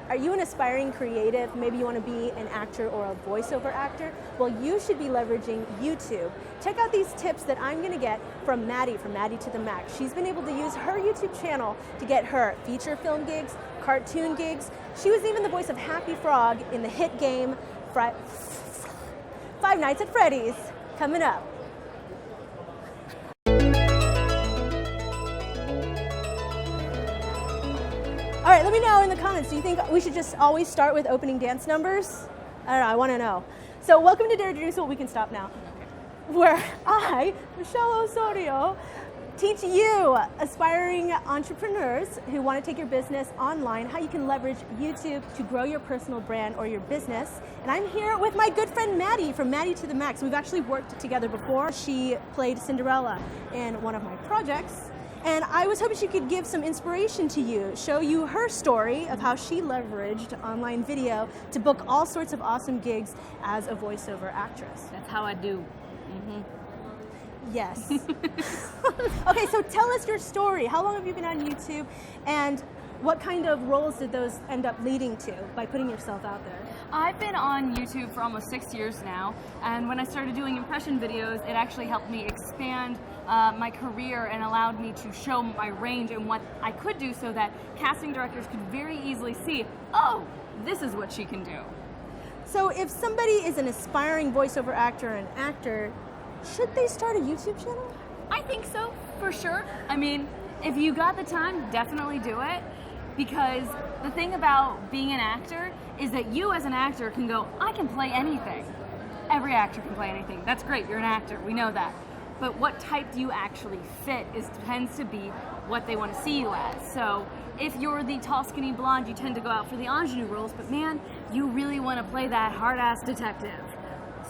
Are you an aspiring creative? Maybe you want to be an actor or a voiceover actor? Well, you should be leveraging YouTube. Check out these tips that I'm going to get from Maddie to the Max. She's been able to use her YouTube channel to get her feature film gigs, cartoon gigs. She was even the voice of Happy Frog in the hit game Five Nights at Freddy's. Coming up. All right, let me know in the comments, do you think we should just always start with opening dance numbers? I don't know, I want to know. So welcome to Dare to Do So We Can Stop Now, where I, Michelle Osorio, teach you aspiring entrepreneurs who want to take your business online, how you can leverage YouTube to grow your personal brand or your business. And I'm here with my good friend Maddie from Maddie to the Max. We've actually worked together before. She played Cinderella in one of my projects. And I was hoping she could give some inspiration to you, show you her story of how she leveraged online video to book all sorts of awesome gigs as a voiceover actress. That's how I do. Yes. Okay, so tell us your story. How long have you been on YouTube, and what kind of roles did those end up leading to by putting yourself out there? I've been on YouTube for almost 6 years now, and when I started doing impression videos, it actually helped me expand my career and allowed me to show my range and what I could do so that casting directors could very easily see, oh, this is what she can do. So if somebody is an aspiring voiceover actor or an actor, should they start a YouTube channel? I think so, for sure. I mean, if you got the time, definitely do it. Because the thing about being an actor is that you as an actor can go, I can play anything. Every actor can play anything. That's great, you're an actor, we know that. But what type do you actually fit tends to be what they want to see you as. So if you're the tall, skinny blonde, you tend to go out for the ingenue roles, but man, you really want to play that hard-ass detective.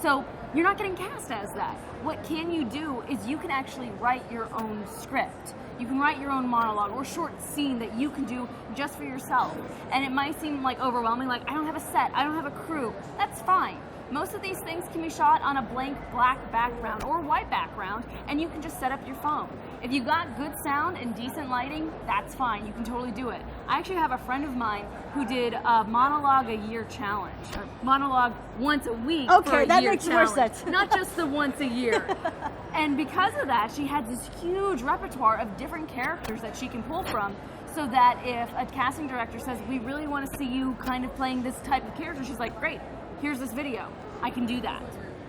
So you're not getting cast as that. What can you do is you can actually write your own script. You can write your own monologue or short scene that you can do just for yourself. And it might seem like overwhelming, like I don't have a set, I don't have a crew. That's fine. Most of these things can be shot on a blank black background or white background, and you can just set up your phone. If you got good sound and decent lighting, that's fine, you can totally do it. I actually have a friend of mine who did a monologue a year challenge, or monologue once a week for a that year makes challenge. more sense. Not just the once a year. And because of that, she had this huge repertoire of different characters that she can pull from, so that if a casting director says, we really want to see you kind of playing this type of character, she's like, great, here's this video, I can do that.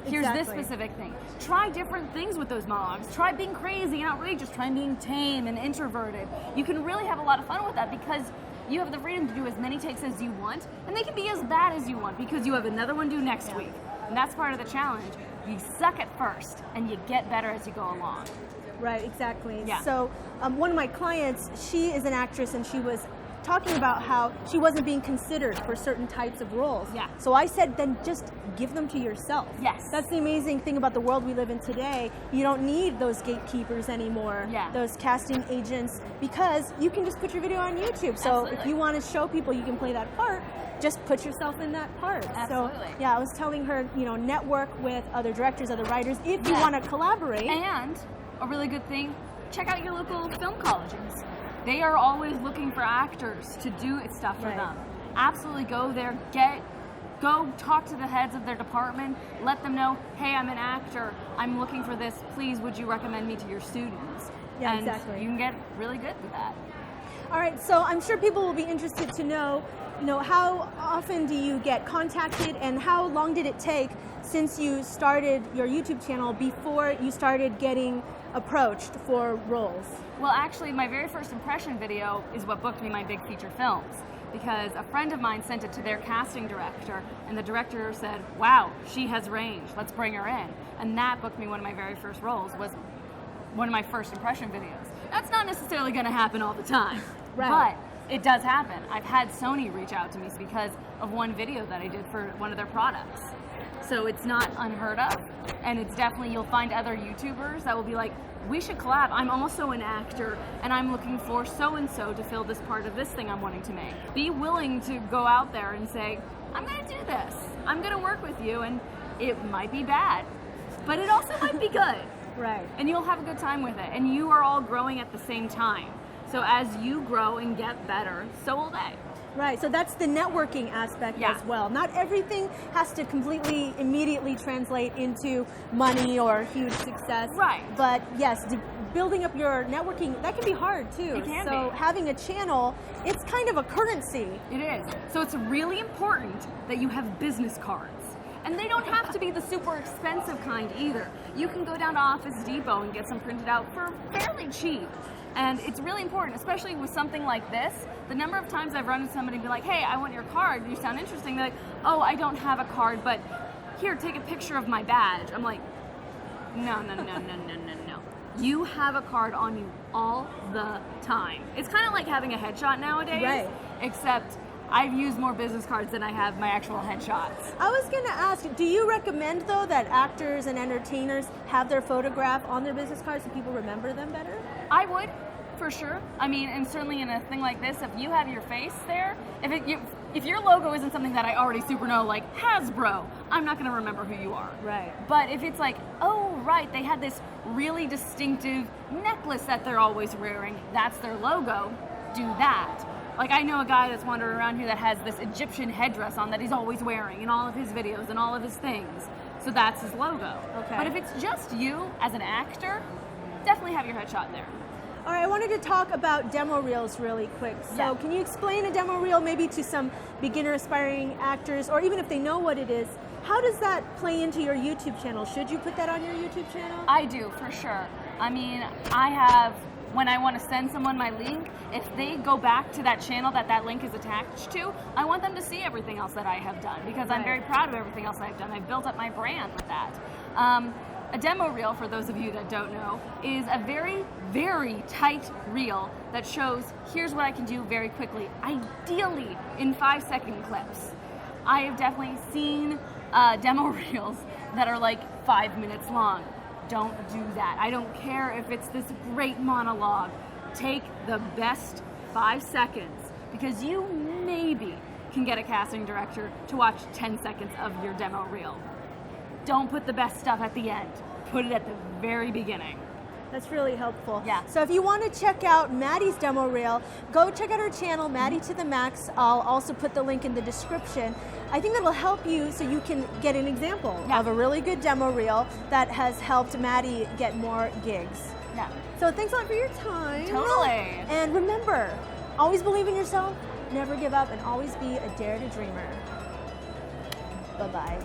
Here's this specific thing. Try different things with those monologues. Try being crazy and outrageous. Try being tame and introverted. You can really have a lot of fun with that because you have the freedom to do as many takes as you want, and they can be as bad as you want because you have another one due next week. And that's part of the challenge. You suck at first, and you get better as you go along. Right, exactly. Yeah. So one of my clients, she is an actress, and she was talking about how she wasn't being considered for certain types of roles. Yeah. So I said, then just give them to yourself. Yes. That's the amazing thing about the world we live in today. You don't need those gatekeepers anymore, those casting agents, because you can just put your video on YouTube. So if you want to show people you can play that part, just put yourself in that part. Absolutely. So yeah, I was telling her, network with other directors, other writers, if you want to collaborate. And a really good thing, check out your local film colleges. They are always looking for actors to do stuff for them. Absolutely go there, go talk to the heads of their department, let them know, hey, I'm an actor, I'm looking for this, please would you recommend me to your students? Yeah, and exactly. You can get really good with that. All right, so I'm sure people will be interested to know, how often do you get contacted, and how long did it take since you started your YouTube channel before you started getting approached for roles? Well, actually, my very first impression video is what booked me my big feature films, because a friend of mine sent it to their casting director, and the director said, wow, she has range, let's bring her in. And that booked me one of my very first roles, was one of my first impression videos. That's not necessarily going to happen all the time, but it does happen. I've had Sony reach out to me because of one video that I did for one of their products. So it's not unheard of, and it's definitely, you'll find other YouTubers that will be like, we should collab. I'm also an actor, and I'm looking for so-and-so to fill this part of this thing I'm wanting to make. Be willing to go out there and say, I'm gonna do this. I'm gonna work with you, and it might be bad, but it also might be good. Right. And you'll have a good time with it, and you are all growing at the same time. So as you grow and get better, so will they. Right, so that's the networking aspect Yeah. as well. Not everything has to completely, immediately translate into money or huge success. Right. But yes, building up your networking, that can be hard too. It can so be. having a channel, it's kind of a currency. It is. So it's really important that you have business cards. And they don't have to be the super expensive kind either. You can go down to Office Depot and get some printed out for fairly cheap. And it's really important, especially with something like this. The number of times I've run into somebody and be like, hey, I want your card. You sound interesting. They're like, oh, I don't have a card, but here, take a picture of my badge. I'm like, no. You have a card on you all the time. It's kind of like having a headshot nowadays. Right. Except I've used more business cards than I have my actual headshots. I was going to ask, do you recommend though that actors and entertainers have their photograph on their business cards so people remember them better? I would, for sure. I mean, and certainly in a thing like this, if you have your face there, if your logo isn't something that I already super know, like Hasbro, I'm not going to remember who you are. Right. But if it's like, oh, right, they had this really distinctive necklace that they're always wearing, that's their logo, do that. Like, I know a guy that's wandering around here that has this Egyptian headdress on that he's always wearing in all of his videos and all of his things. So that's his logo. Okay. But if it's just you as an actor, definitely have your headshot there. All right, I wanted to talk about demo reels really quick. So Yeah. can you explain a demo reel maybe to some beginner aspiring actors, or even if they know what it is, how does that play into your YouTube channel? Should you put that on your YouTube channel? I do, for sure. I mean, I have, when I want to send someone my link, if they go back to that channel that link is attached to, I want them to see everything else that I have done because I'm Right. very proud of everything else I've done. I've built up my brand with that. A demo reel, for those of you that don't know, is a very, very tight reel that shows, here's what I can do very quickly, ideally in 5-second clips. I have definitely seen demo reels that are like 5 minutes long. Don't do that. I don't care if it's this great monologue. Take the best 5 seconds because you maybe can get a casting director to watch 10 seconds of your demo reel. Don't put the best stuff at the end. Put it at the very beginning. That's really helpful. Yeah. So if you want to check out Maddie's demo reel, go check out her channel, Maddie to the Max. I'll also put the link in the description. I think that'll help you so you can get an example Yeah. of a really good demo reel that has helped Maddie get more gigs. Yeah. So thanks a lot for your time. Totally. And remember, always believe in yourself, never give up, and always be a dare to dreamer. Bye-bye.